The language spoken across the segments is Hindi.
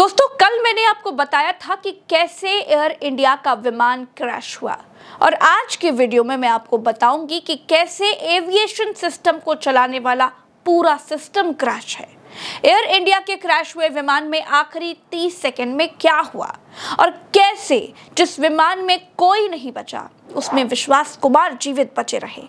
दोस्तों, कल मैंने आपको बताया था कि कैसे एयर इंडिया का विमान क्रैश हुआ और आज की वीडियो में मैं आपको बताऊंगी कि कैसे एविएशन सिस्टम को चलाने वाला पूरा सिस्टम क्रैश है। एयर इंडिया के क्रैश हुए विमान में आखिरी 30 सेकंड में क्या हुआ और कैसे जिस विमान में कोई नहीं बचा उसमें विश्वास कुमार जीवित बचे रहे।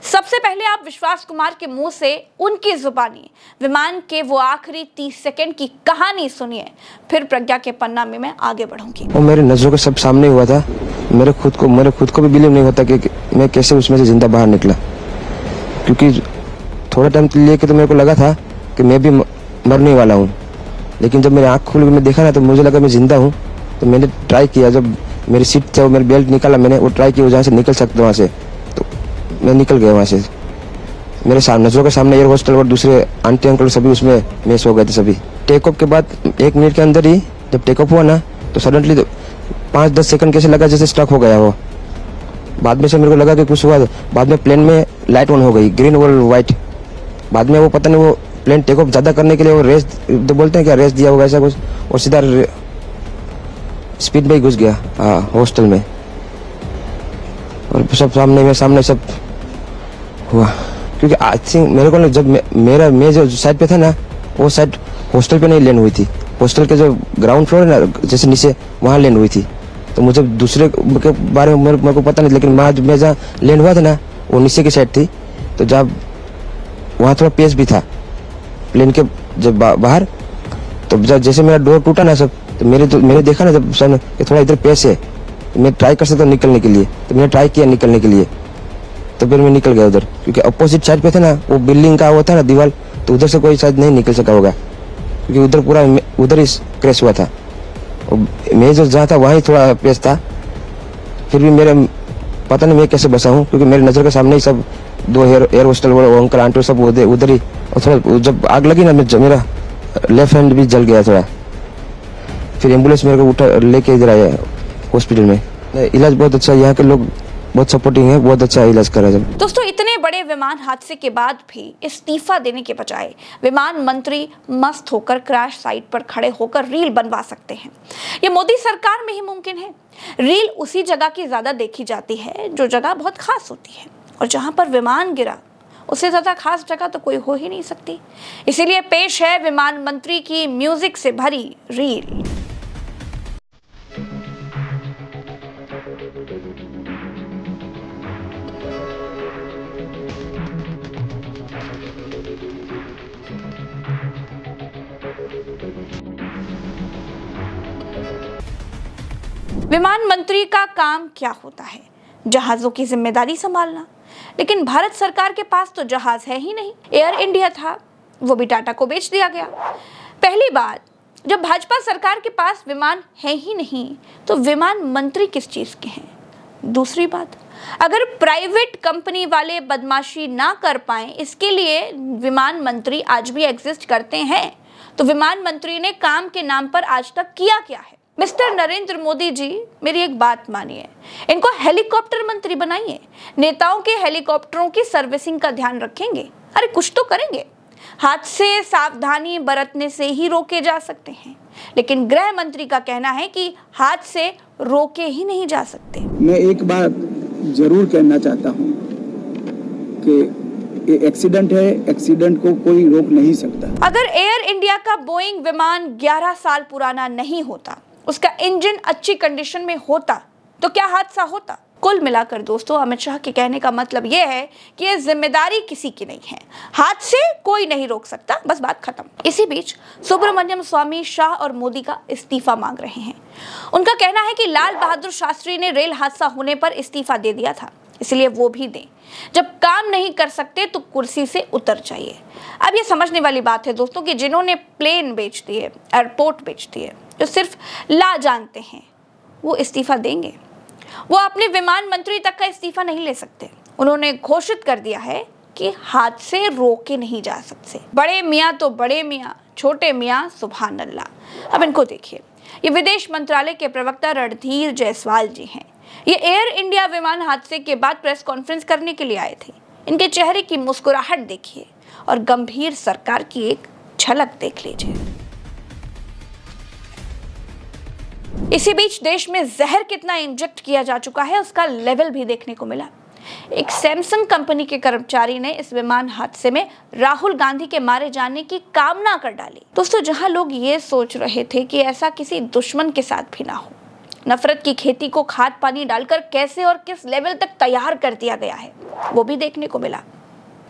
सबसे पहले आप विश्वास कुमार के मुंह से उनकी जुबानी विमान के वो आखिरी 30 सेकंड की कहानी सुनिए, फिर प्रज्ञा के पन्ना में मैं आगे बढ़ूंगी। वो मेरे नजरों के सब सामने हुआ था। मेरे खुद को भी बिलीव नहीं होता कि मैं कैसे उसमें से जिंदा बाहर निकला, क्योंकि थोड़ा टाइम लेके तो मेरे को लगा था कि मैं भी मरने वाला हूँ, लेकिन जब मेरी आँख खुल के मैं देखा ना तो मुझे लगा मैं जिंदा हूँ। तो मैंने ट्राई किया, जब मेरी सीट से वो मेरी बेल्ट निकाला, मैंने वो ट्राई किया जहाँ से निकल सकता वहाँ से, तो मैं निकल गया वहाँ से। मेरे नजरों के सामने एयर होस्टल और दूसरे आंटी अंकल सभी उसमें मैच हो गए थे सभी। टेक ऑफ के बाद 1 मिनट के अंदर ही जब टेक ऑफ हुआ ना तो सडनली 5-10 सेकंड कैसे लगा जैसे स्ट्रक हो गया वो। बाद में से मेरे को लगा कि कुछ हुआ। बाद में प्लेन में लाइट ऑन हो गई, ग्रीन और व्हाइट। बाद में वो पता नहीं वो प्लेन टेक ऑफ ज़्यादा करने के लिए वो रेस तो बोलते हैं क्या, रेस दिया होगा ऐसा कुछ, और सीधा स्पीड में ही घुस गया हॉस्टल में। और सब सामने सब हुआ, क्योंकि आई थिंक मेरे को जब मैं जो साइड पे था ना वो साइड हॉस्टल पे नहीं लैंड हुई थी। हॉस्टल के जो ग्राउंड फ्लोर है ना जैसे नीचे वहाँ लैंड हुई थी। तो मुझे दूसरे के बारे में मेरे को पता नहीं, लेकिन मैं जहाँ लैंड हुआ था ना वो नीचे की साइड थी। तो जब वहाँ थोड़ा पेस भी था प्लेन के जब बाहर, तो जब जैसे मेरा डोर टूटा ना सब, तो मैंने देखा ना जब सन कि थोड़ा इधर पेस है, तो मैं ट्राई कर सकता हूँ निकलने के लिए। तो मैंने ट्राई किया निकलने के लिए, तो फिर मैं निकल गया उधर, क्योंकि अपोजिट साइड पे था ना वो बिल्डिंग का वो था ना दीवार, तो उधर से कोई शायद नहीं निकल सका होगा, क्योंकि उधर पूरा उधर ही क्रैश हुआ था। मैं जो जहाँ था वहाँ थोड़ा पेस था। फिर भी मेरे पता नहीं मैं कैसे बसा हूँ, क्योंकि मेरे नज़र के सामने ही सब 2 एयर होस्टल वो अंकल आंटी सब उधर ही। और थोड़ा जब आग लगी ना मेरा लेफ्ट हैंड भी जल गया थोड़ा। फिर एम्बुलेंस मेरे को उठा लेके इधर आया हॉस्पिटल में। इलाज बहुत अच्छा, यहाँ के लोग बहुत सपोर्टिंग है, बहुत अच्छा इलाज करा जब। दोस्तों, इतने बड़े विमान हादसे के बाद भी इस्तीफा देने के बजाय विमान मंत्री मस्त होकर क्रैश साइट पर खड़े होकर रील बनवा सकते हैं। ये मोदी सरकार में ही मुमकिन है। रील उसी जगह की ज्यादा देखी जाती है जो जगह बहुत खास होती है, और जहां पर विमान गिरा उससे ज्यादा खास जगह तो कोई हो ही नहीं सकती। इसीलिए पेश है विमान मंत्री की म्यूजिक से भरी रील। विमान मंत्री का काम क्या होता है? जहाजों की जिम्मेदारी संभालना। लेकिन भारत सरकार के पास तो जहाज है ही नहीं। एयर इंडिया था, वो भी टाटा को बेच दिया गया। पहली बात, जब भाजपा सरकार के पास विमान है ही नहीं तो विमान मंत्री किस चीज के हैं? दूसरी बात, अगर प्राइवेट कंपनी वाले बदमाशी ना कर पाए इसके लिए विमान मंत्री आज भी एग्जिस्ट करते हैं, तो विमान मंत्री ने काम के नाम पर आज तक किया क्या है? मिस्टर नरेंद्र मोदी जी, मेरी एक बात मानिए, इनको हेलीकॉप्टर मंत्री बनाइए। नेताओं के हेलीकॉप्टरों की सर्विसिंग का ध्यान रखेंगे। अरे कुछ तो करेंगे। हादसे सावधानी बरतने से ही रोके जा सकते हैं, लेकिन गृह मंत्री का कहना है कि हादसे रोके ही नहीं जा सकते। मैं एक बात जरूर कहना चाहता हूँ कि ये एक्सीडेंट है, एक्सीडेंट को कोई रोक नहीं सकता। अगर एयर इंडिया का बोइंग विमान 11 साल पुराना नहीं होता, उसका इंजन अच्छी कंडीशन में होता, तो क्या हादसा होता? कुल मिलाकर दोस्तों, अमित शाह के कहने का मतलब यह है कि ये जिम्मेदारी किसी की नहीं है, हादसे कोई नहीं रोक सकता, बस बात खत्म। इसी बीच सुब्रमण्यम स्वामी शाह और मोदी का इस्तीफा मांग रहे हैं। उनका कहना है कि लाल बहादुर शास्त्री ने रेल हादसा होने पर इस्तीफा दे दिया था, इसलिए वो भी दें। जब काम नहीं कर सकते तो कुर्सी से उतर जाइए। अब ये समझने वाली बात है दोस्तों कि जिन्होंने प्लेन बेच दिए, एयरपोर्ट बेच दिए, जो सिर्फ ला जानते हैं, वो इस्तीफा देंगे। वो अपने विमान मंत्री तक का इस्तीफा नहीं ले सकते। उन्होंने घोषित कर दिया है कि हादसे रोके नहीं जा सकते। बड़े मियाँ तो बड़े मियाँ, छोटे मियाँ सुभान अल्लाह। अब इनको देखिए, ये विदेश मंत्रालय के प्रवक्ता रणधीर जायसवाल जी हैं। ये एयर इंडिया विमान हादसे के बाद प्रेस कॉन्फ्रेंस करने के लिए आए थे। इनके चेहरे की मुस्कुराहट देखिए और गंभीर सरकार की एक झलक देख लीजिए। इसी बीच देश में जहर कितना इंजेक्ट किया जा चुका है उसका लेवल भी देखने को मिला। एक सैमसंग कंपनी के कर्मचारी ने इस विमान हादसे में राहुल गांधी के मारे जाने की कामना कर डाली। दोस्तों, जहां लोग ये सोच रहे थे कि ऐसा किसी दुश्मन के साथ भी ना हो, नफरत की खेती को खाद पानी डालकर कैसे और किस लेवल तक तैयार कर दिया गया है वो भी देखने को मिला।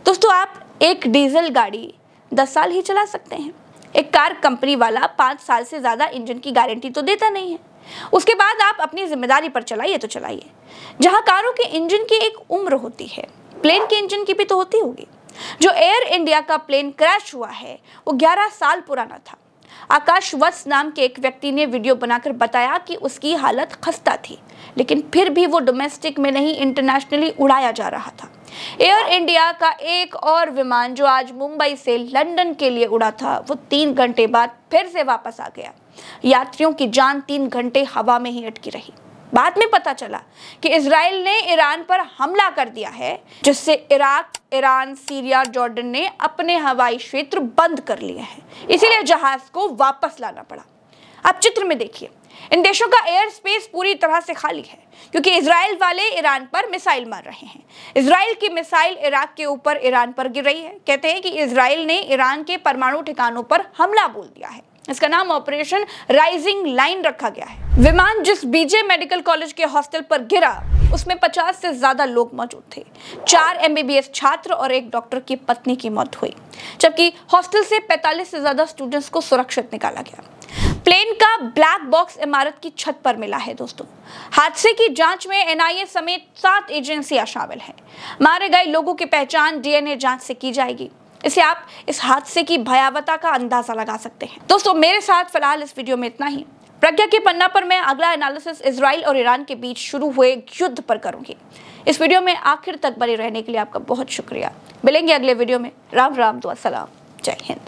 दोस्तों, आप एक डीजल गाड़ी 10 साल ही चला सकते हैं। एक कार कंपनी वाला 5 साल से ज्यादा इंजन की गारंटी तो देता नहीं है। उसके बाद आप अपनी जिम्मेदारी पर चलाइए तो चलाइए। जहां कारों के इंजन की एक उम्र होती है, प्लेन के इंजन की भी तो होती होगी। जो एयर इंडिया का प्लेन क्रैश हुआ है वो 11 साल पुराना था। आकाश वत्स नाम के एक व्यक्ति ने वीडियो बनाकर बताया कि उसकी हालत खस्ता थी, लेकिन फिर भी वो डोमेस्टिक में नहीं इंटरनेशनली उड़ाया जा रहा था। एयर इंडिया का एक और विमान जो आज मुंबई से लंदन के लिए उड़ा था वो 3 घंटे बाद फिर से वापस आ गया। यात्रियों की जान 3 घंटे हवा में ही अटकी रही। बाद में पता चला कि इजराइल ने ईरान पर हमला कर दिया है, जिससे इराक, ईरान, सीरिया, जॉर्डन ने अपने हवाई क्षेत्र बंद कर लिए हैं। इसीलिए जहाज को वापस लाना पड़ा। आप चित्र में देखिए, इन देशों का एयर स्पेस पूरी तरह से खाली है क्योंकि इजराइल वाले ईरान पर मिसाइल मार रहे हैं। इजराइल की मिसाइल इराक के ऊपर ईरान पर गिर रही है। कहते हैं कि इजराइल ने ईरान के परमाणु ठिकानों पर हमला बोल दिया है। इसका नाम ऑपरेशन राइजिंग लाइन रखा गया है। विमान जिस बीजे मेडिकल कॉलेज के हॉस्टल पर गिरा उसमें 50 से ज्यादा लोग मौजूद थे। 4 MBBS छात्र और एक डॉक्टर की पत्नी की मौत हुई, जबकि हॉस्टल से 45 से ज्यादा स्टूडेंट्स को सुरक्षित निकाला गया। प्लेन का ब्लैक बॉक्स इमारत की छत पर मिला है। दोस्तों, हादसे की जांच में NIA समेत 7 एजेंसियां शामिल हैं। मारे गए लोगों की पहचान DNA जांच से की जाएगी। इससे आप इस हादसे की भयावहता का अंदाजा लगा सकते हैं। दोस्तों, मेरे साथ फिलहाल इस वीडियो में इतना ही। प्रज्ञा के पन्ना पर मैं अगला एनालिसिस इजराइल और ईरान के बीच शुरू हुए युद्ध पर करूंगी। इस वीडियो में आखिर तक बने रहने के लिए आपका बहुत शुक्रिया। मिलेंगे अगले वीडियो में। राम राम, दुआ सलाम, जय हिंद।